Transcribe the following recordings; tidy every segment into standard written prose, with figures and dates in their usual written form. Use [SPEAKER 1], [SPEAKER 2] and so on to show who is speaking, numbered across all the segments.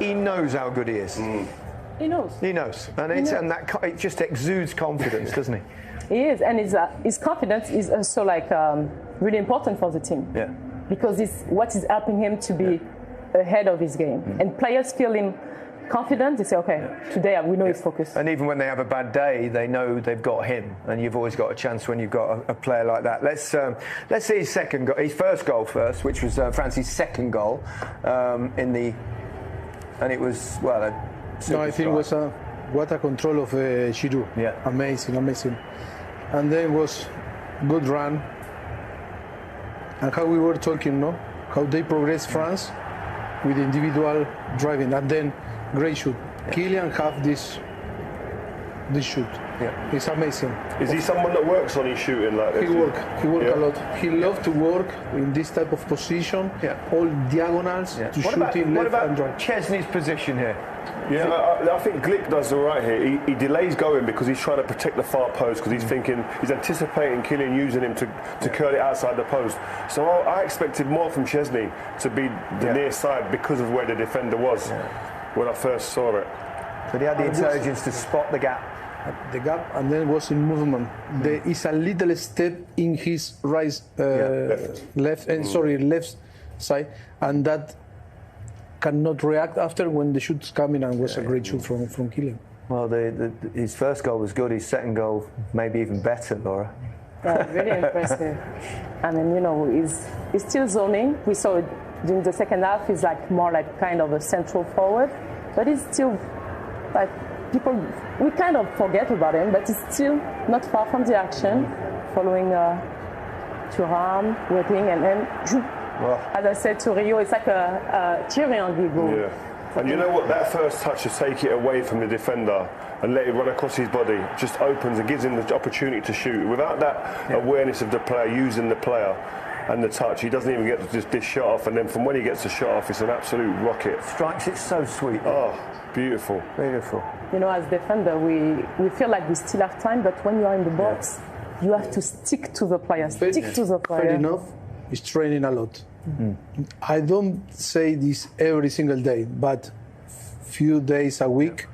[SPEAKER 1] he knows how good he is.
[SPEAKER 2] He knows.
[SPEAKER 1] He knows, and it just exudes confidence, doesn't he?
[SPEAKER 2] He is, and his confidence is also like really important for the team.
[SPEAKER 1] Yeah.
[SPEAKER 2] Because it's what is helping him to be ahead of his game, and players feel him confident. They say, okay, today we know he's focused.
[SPEAKER 1] And even when they have a bad day, they know they've got him, and you've always got a chance when you've got a player like that. Let's see his first goal first, which was France's second goal and it was
[SPEAKER 3] I think it was what a control of Giroud.
[SPEAKER 1] Yeah,
[SPEAKER 3] amazing. And then was good run. And how we were talking, no? How they progress France with individual driving, and then great shoot. Yeah. Kylian have this shoot.
[SPEAKER 1] Yeah.
[SPEAKER 3] It's amazing.
[SPEAKER 4] Is he someone that works on his shooting like this?
[SPEAKER 3] He work a lot. He loves to work in this type of position, all diagonals to shoot in left and right.
[SPEAKER 1] Chesney's position here?
[SPEAKER 4] Yeah, I think Glick does all right here. He delays going because he's trying to protect the far post, because he's anticipating Kylian using him to curl it outside the post. So I expected more from Chesney to be the near side because of where the defender was when I first saw it.
[SPEAKER 1] But he had the intelligence to spot the gap.
[SPEAKER 3] And then was in movement. There is a little step in his left side, and that cannot react after when the shoot's coming, and was a great shoot from Kylian.
[SPEAKER 1] Well, his first goal was good. His second goal maybe even better, Laura.
[SPEAKER 2] Yeah, really impressive. I mean, he's still zoning. We saw it during the second half. He's like more like kind of a central forward, but he's still like we kind of forget about him, but he's still not far from the action, following Thuram, whipping, and then, as I said to Rio, it's like a Thierry goal.
[SPEAKER 4] Yeah. And you know what? That first touch to take it away from the defender and let it run across his body just opens and gives him the opportunity to shoot. Without that awareness of the player, using the player and the touch, he doesn't even get to just this shot off. And then from when he gets the shot off, it's an absolute rocket.
[SPEAKER 1] Strikes it so sweet.
[SPEAKER 4] Oh, beautiful.
[SPEAKER 1] Beautiful.
[SPEAKER 2] As defender, we feel like we still have time, but when you are in the box, you have to stick to the player.
[SPEAKER 3] Fair enough. He's training a lot. I don't say this every single day, but few days a week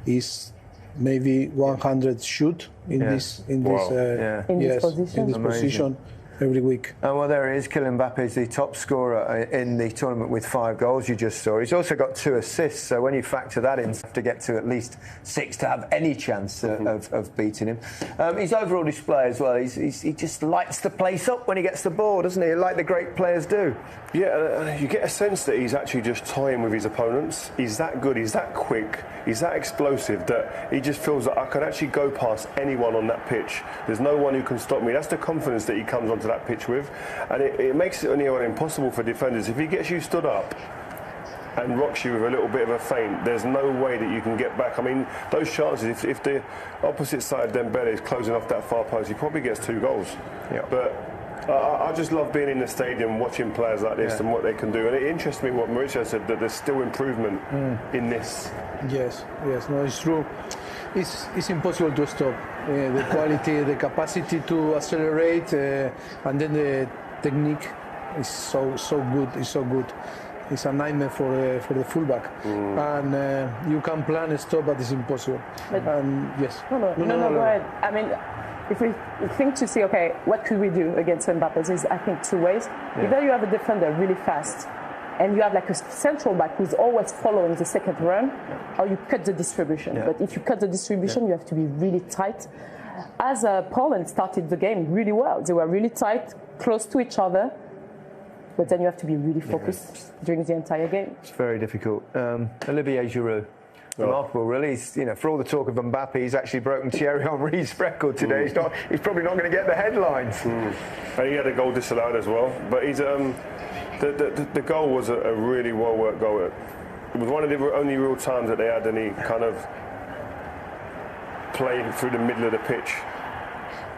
[SPEAKER 3] is maybe 100 shoot in this position every week.
[SPEAKER 1] Oh, well, there he is. Kylian Mbappe is the top scorer in the tournament with 5 goals, you just saw. He's also got 2 assists, so when you factor that in, you have to get to at least 6 to have any chance of beating him. His overall display as well, he just lights the place up when he gets the ball, doesn't he? Like the great players do.
[SPEAKER 4] Yeah, you get a sense that he's actually just toying with his opponents. He's that good, he's that quick, he's that explosive that he just feels that I can actually go past anyone on that pitch. There's no one who can stop me. That's the confidence that he comes onto that pitch with, and it makes it impossible for defenders. If he gets you stood up and rocks you with a little bit of a feint, there's no way that you can get back. I mean, those chances, if the opposite side Dembele is closing off that far post, he probably gets 2 goals. But I just love being in the stadium watching players like this and what they can do, and it interests me what Mauricio said, that there's still improvement in this.
[SPEAKER 3] Yes, no, it's true. It's impossible to stop. The quality, the capacity to accelerate, and then the technique is so good. It's so good. It's a nightmare for the fullback, and you can plan a stop, but it's impossible. Yes.
[SPEAKER 2] No, go ahead. I mean, if we think to see, okay, what could we do against Mbappe? There's, I think, 2 ways. Either you have a defender really fast, and you have like a central back who's always following the second run, or you cut the distribution. But if you cut the distribution, you have to be really tight. As Poland started the game really well, they were really tight, close to each other, but then you have to be really focused during the entire game.
[SPEAKER 1] It's very difficult. Olivier Giroud. Remarkable, really. He's, for all the talk of Mbappe, he's actually broken Thierry Henry's record today. He's probably not going to get the headlines.
[SPEAKER 4] And he had a goal disallowed as well. But he's the goal was a really well worked goal. It was one of the only real times that they had any kind of play through the middle of the pitch.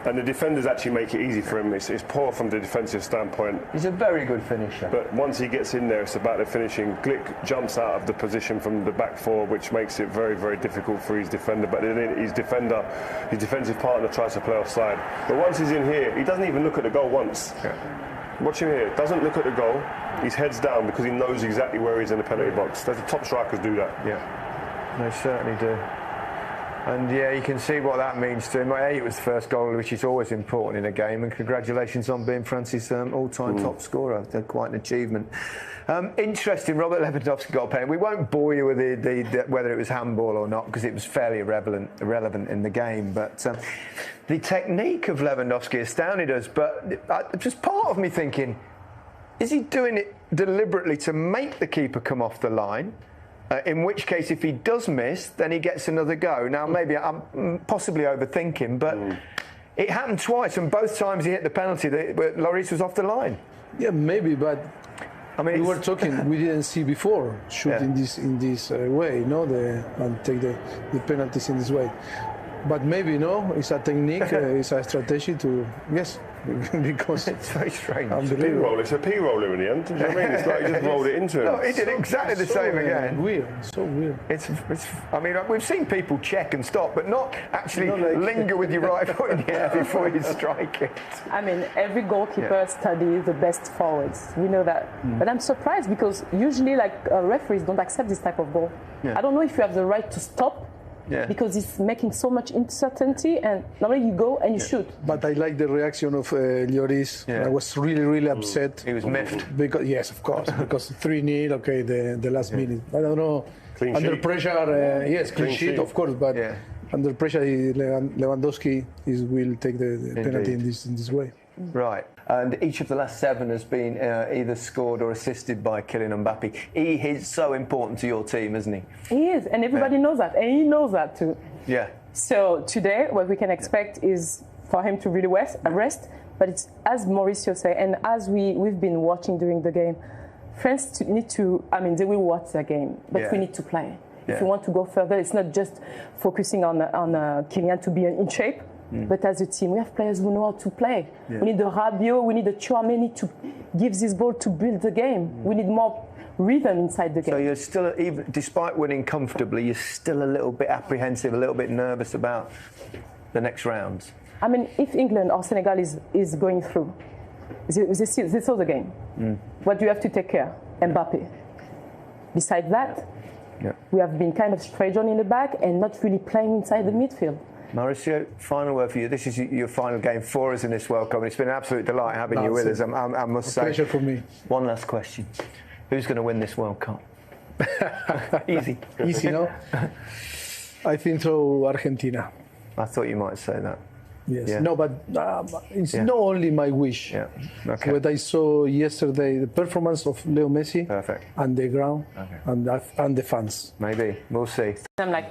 [SPEAKER 4] And the defenders actually make it easy for him. It's poor from the defensive standpoint.
[SPEAKER 1] He's a very good finisher.
[SPEAKER 4] But once he gets in there, it's about the finishing. Glick jumps out of the position from the back 4, which makes it very, very difficult for his defender. But then his defensive partner tries to play offside. But once he's in here, he doesn't even look at the goal once. Watch him here. Doesn't look at the goal. His head's down because he knows exactly where he's in the penalty box. The top strikers do that.
[SPEAKER 1] Yeah, they certainly do. And yeah, you can see what that means to him. It was the first goal, which is always important in a game. And congratulations on being France's all-time top scorer. They're quite an achievement. Interesting, Robert Lewandowski got a penalty. We won't bore you with whether it was handball or not, because it was fairly irrelevant in the game. But the technique of Lewandowski astounded us. But just part of me thinking, is he doing it deliberately to make the keeper come off the line? In which case, if he does miss, then he gets another go. Now, maybe I'm possibly overthinking, but it happened twice, and both times he hit the penalty, Lloris was off the line.
[SPEAKER 3] Yeah, maybe, but
[SPEAKER 1] I mean,
[SPEAKER 3] we were talking. We didn't see before shooting in this way, and take the penalties in this way. But maybe it's a technique, it's a strategy to because
[SPEAKER 1] it's very strange.
[SPEAKER 4] It's a P-roller in the end. Do you know what I mean? It's like he just rolled it into him.
[SPEAKER 1] No, he did exactly the same again.
[SPEAKER 3] Weird, so weird.
[SPEAKER 1] It's. I mean, we've seen people check and stop, but not actually linger with your right foot in the air before you strike it.
[SPEAKER 2] I mean, every goalkeeper studies the best forwards. We know that. But I'm surprised because usually, referees don't accept this type of goal.
[SPEAKER 1] Yeah.
[SPEAKER 2] I don't know if you have the right to stop. Yeah. Because it's making so much uncertainty, and normally you go and you shoot.
[SPEAKER 3] But I like the reaction of Lloris. I was really, really upset.
[SPEAKER 1] He was miffed.
[SPEAKER 3] Because yes, of course, because 3-0. Okay, the last minute. I don't know.
[SPEAKER 4] Clean
[SPEAKER 3] under
[SPEAKER 4] sheet.
[SPEAKER 3] Pressure, yes, clean sheet, of course. But under pressure, Lewandowski will take the penalty in this way.
[SPEAKER 1] Right, and each of the last 7 has been either scored or assisted by Kylian Mbappe. He is so important to your team, isn't he?
[SPEAKER 2] He is, and everybody knows that, and he knows that too.
[SPEAKER 1] Yeah.
[SPEAKER 2] So today, what we can expect is for him to really rest. But it's as Mauricio said, and as we've been watching during the game, France need to. I mean, they will watch the game, but we need to play. If we want to go further, it's not just focusing on Kylian to be in shape. But as a team, we have players who know how to play. We need the Rabiot, we need the Tchouaméni to give this ball to build the game. We need more rhythm inside the game.
[SPEAKER 1] So you're still, even despite winning comfortably, you're still a little bit apprehensive, a little bit nervous about the next rounds.
[SPEAKER 2] I mean, if England or Senegal is going through, they saw the game. What do you have to take care? Mbappe. Besides that, we have been kind of straight on in the back and not really playing inside the midfield.
[SPEAKER 1] Mauricio, final word for you. This is your final game for us in this World Cup. It's been an absolute delight having you with us, I must say.
[SPEAKER 3] Pleasure for me.
[SPEAKER 1] One last question. Who's going to win this World Cup? Easy.
[SPEAKER 3] Easy, no? I think so, Argentina.
[SPEAKER 1] I thought you might say that.
[SPEAKER 3] Yes. Yeah. No, but it's not only my wish.
[SPEAKER 1] Yeah. Okay.
[SPEAKER 3] What I saw yesterday, the performance of Leo Messi.
[SPEAKER 1] Perfect.
[SPEAKER 3] And the ground and the fans.
[SPEAKER 1] Maybe. We'll see.
[SPEAKER 2] I'm like,